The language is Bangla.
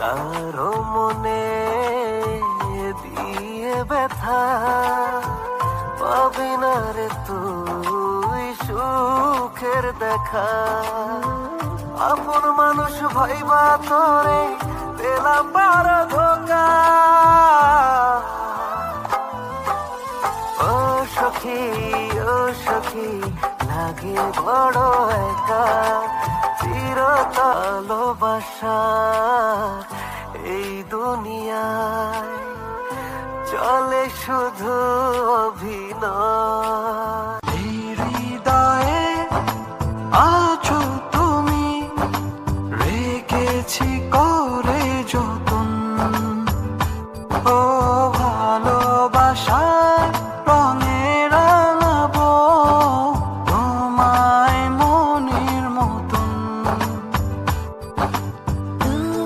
কারো মনে দিয়ে ব্যথা পাবি না রে তুই সুখের দেখা। আপন মানুষ ভাইবা তোরে পেলাম বড় ধোকা। ও সখী ও সখী লাগে বড় একা, চিরকাল বাসা এই দুনিয়ায় চলে শুধু অভিনয়।